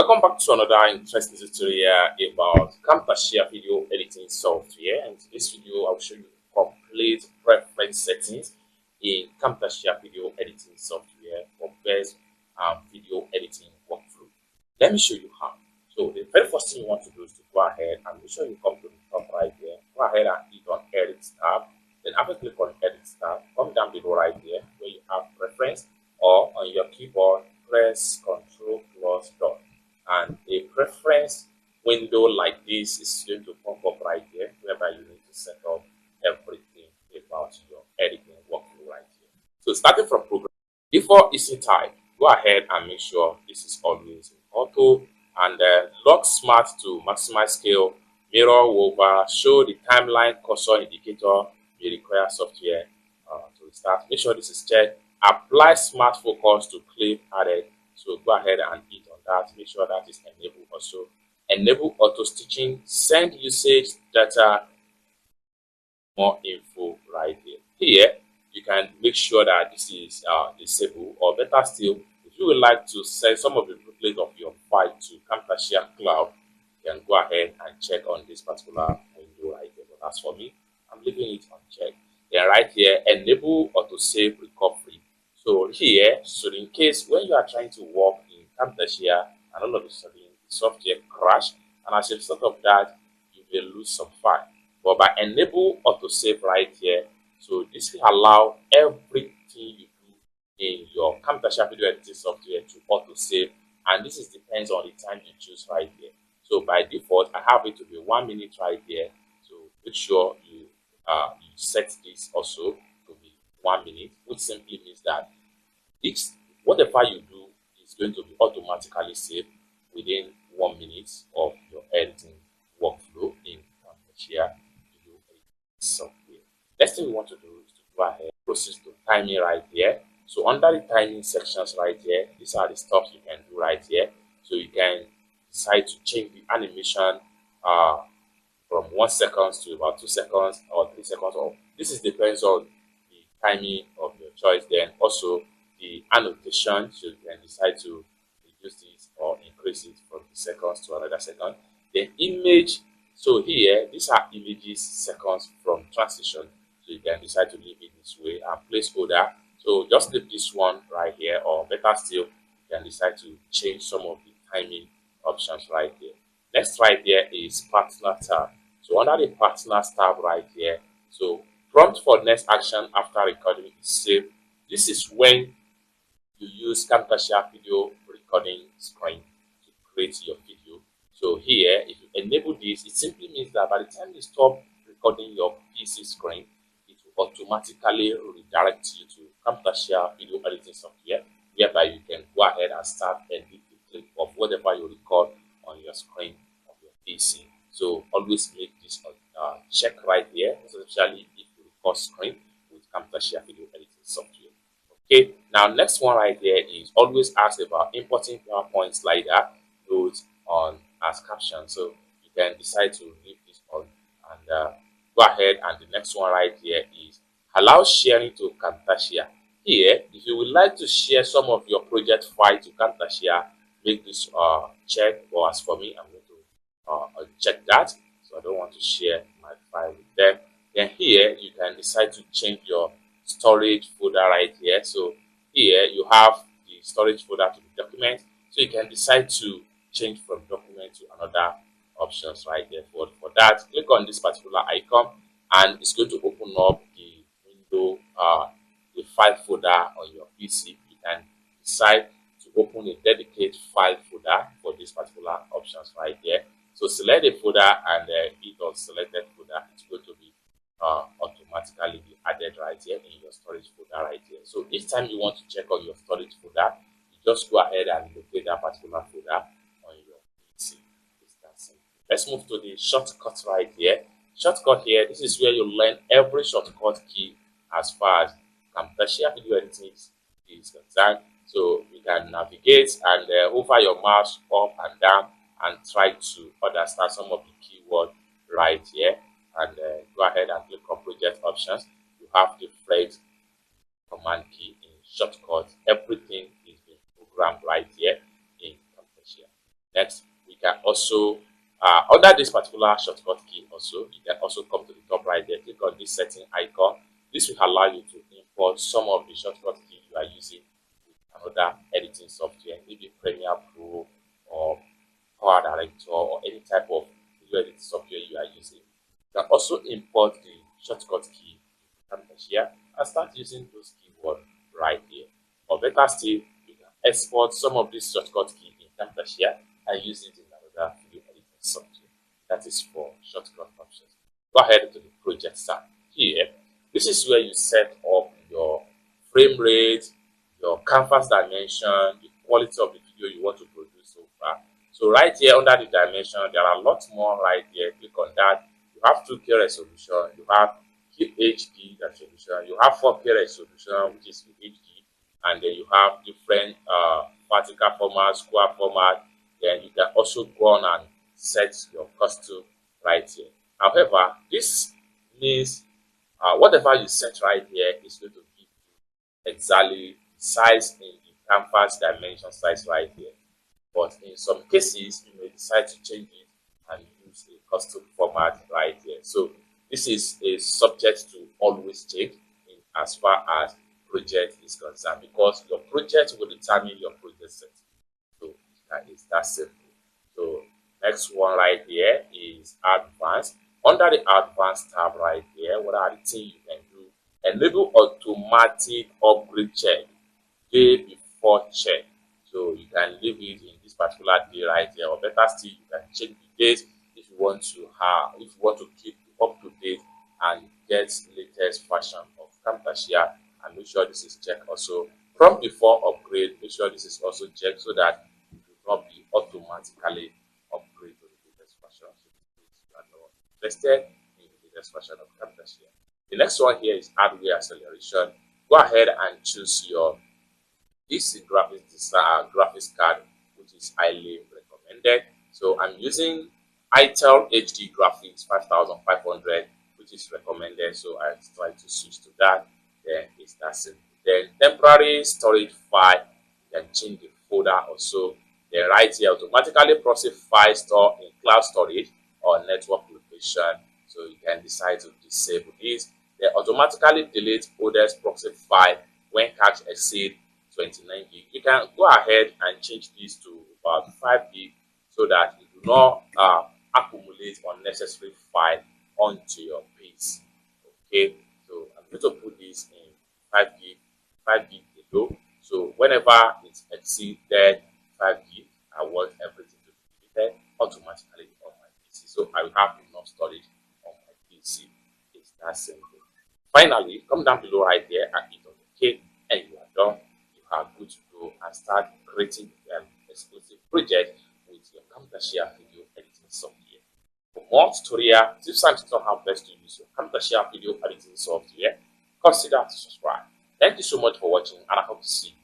Welcome back to another interesting tutorial about Camtasia video editing software. And in this video, I'll show you complete preference settings in Camtasia video editing software for best video editing workflow. Let me show you how. So the very first thing you want to do is to go ahead and make sure you come to the top right there. Go ahead and click on Edit tab. Then after click on Edit tab, come down below right there where you have preference, or on your keyboard press Ctrl plus dot. And a preference window like this is going to pop up right here, whereby you need to set up everything about your editing workflow right here. So starting from program, before easy type, go ahead and make sure this is always in auto, and lock smart to maximize scale, mirror over, show the timeline cursor indicator may require software to restart. Make sure this is checked. Apply smart focus to clip added. So go ahead and hit on that. Make sure that is enabled also. Enable auto stitching. Send usage data. More info right here. Here you can make sure that this is disabled, or better still, if you would like to send some of the template of your file to Camtasia Cloud, you can go ahead and check on this particular window right here. But as for me, I'm leaving it unchecked. Then right here, enable autosave recovery. So here, so in case when you are trying to work in Camtasia and all of a sudden the software crash, and as a result of that, you may lose some file. But by enable autosave right here, so this will allow everything you do in your Camtasia video editing software to autosave, and this is depends on the time you choose right here. So by default, I have it to be 1 minute right here. So make sure you set this also to be 1 minute, which simply means that whatever you do is going to be automatically saved within 1 minute of your editing workflow in Camtasia video editing software. Next thing we want to do is to go ahead and proceed to timing right here. So under the timing sections right here, these are the stuff you can do right here. So you can decide to change the animation from 1 second to about 2 seconds or 3 seconds. Or this is depends on the timing of your choice. Then also the annotation, so you can decide to reduce this or increase it from the seconds to another second. The image, so here these are images seconds from transition, so you can decide to leave it this way. And placeholder, so just leave this one right here, or better still, you can decide to change some of the timing options right here. Next right here is partner tab. So under the partners tab right here, so prompt for next action after recording is saved. This is when you use Camtasia video recording screen to create your video. So here, if you enable this, it simply means that by the time you stop recording your PC screen, it will automatically redirect you to Camtasia video editing software, whereby you can go ahead and start editing the clip of whatever you record on your screen of your PC. So always make this check right here, especially if you record screen with Camtasia video editing software. Okay, now next one right here is always ask about importing PowerPoint slider notes on as caption. So you can decide to leave this on and go ahead. And the next one right here is allow sharing to Camtasia. Here, if you would like to share some of your project file to Camtasia, make this check. Or as for me, I'm going to check that, so I don't want to share my file with them. Then here you can decide to change your storage folder right here. So here you have the storage folder to the document, so you can decide to change from document to another options right there. For that, click on this particular icon and it's going to open up the window, the file folder on your PC. You can decide to open a dedicated file folder for this particular options right here. So select a folder and hit on selected folder. It's going to be automatically be added right here in your storage folder right here. So each time you want to check on your storage folder, you just go ahead and locate that particular folder on your PC. Let's move to the shortcut right here. Shortcut here, this is where you learn every shortcut key as far as Camtasia video editing is concerned. So you can navigate and hover your mouse up and down and try to understand some of the keywords right here. And go ahead and click on project options. You have the flex command key in shortcut. Everything is being programmed right here in Camtasia. Next, we can also, under this particular shortcut key also, you can also come to the top right there, click on this setting icon. This will allow you to import some of the shortcut key you are using with another editing software, maybe Premiere Pro or Power Director or any type of video editing software you are using. You can also import the shortcut key in Camtasia and start using those keywords right here. Or better still, you can export some of this shortcut key in Camtasia and use it in another video editing software. That is for shortcut options. Go ahead to the project tab. Here, this is where you set up your frame rate, your canvas dimension, the quality of the video you want to produce so far. So right here under the dimension, there are a lot more right here. Click on that. You have 2K resolution, you have HD resolution, you have 4K resolution, which is HD, and then you have different vertical format, square format. Then you can also go on and set your custom right here. However, this means whatever you set right here is going to give you exactly size in the canvas dimension size right here. But in some cases, you may decide to change it and use a custom format right here. So this is a subject to always change in as far as project is concerned, because your project will determine your project setting. So it's that simple. So next one right here is advanced. Under the advanced tab right here, what are the things you can do? Enable automatic upgrade check day before check. So you can leave it in this particular day right here, or better still, you can check the date if you want to keep up to date and get latest version of Camtasia, and make sure this is checked also. From before upgrade, make sure this is also checked so that it will not be automatically upgrade to the latest version. So you are not interested in the latest version of Camtasia. The next one here is hardware acceleration. Go ahead and choose your DC graphics card, which is highly recommended. So I'm using Intel HD graphics 5500, which is recommended. So I try to switch to that. Then it's that simple. Then temporary storage file, you can change the folder also. Then right here, automatically process file store in cloud storage or network location. So you can decide to disable this. Then automatically delete oldest proxy file when cache exceed 29 gig. You can go ahead and change this to about 5 gig so that you do not accumulate unnecessary file onto your piece. Okay, so I'm going to put this in 5 gig below. So whenever it exceeded 5 gig, I want everything to be deleted automatically on my PC. So I will have enough storage on my PC. It's that simple. Finally, come down below right there and hit on OK, and you are done. You are good to go and start creating exclusive project with your Camtasia video editing software. For more tutorial tips and tutorials on how best to use your Camtasia video editing software, consider to subscribe. Thank you so much for watching, and I hope to see you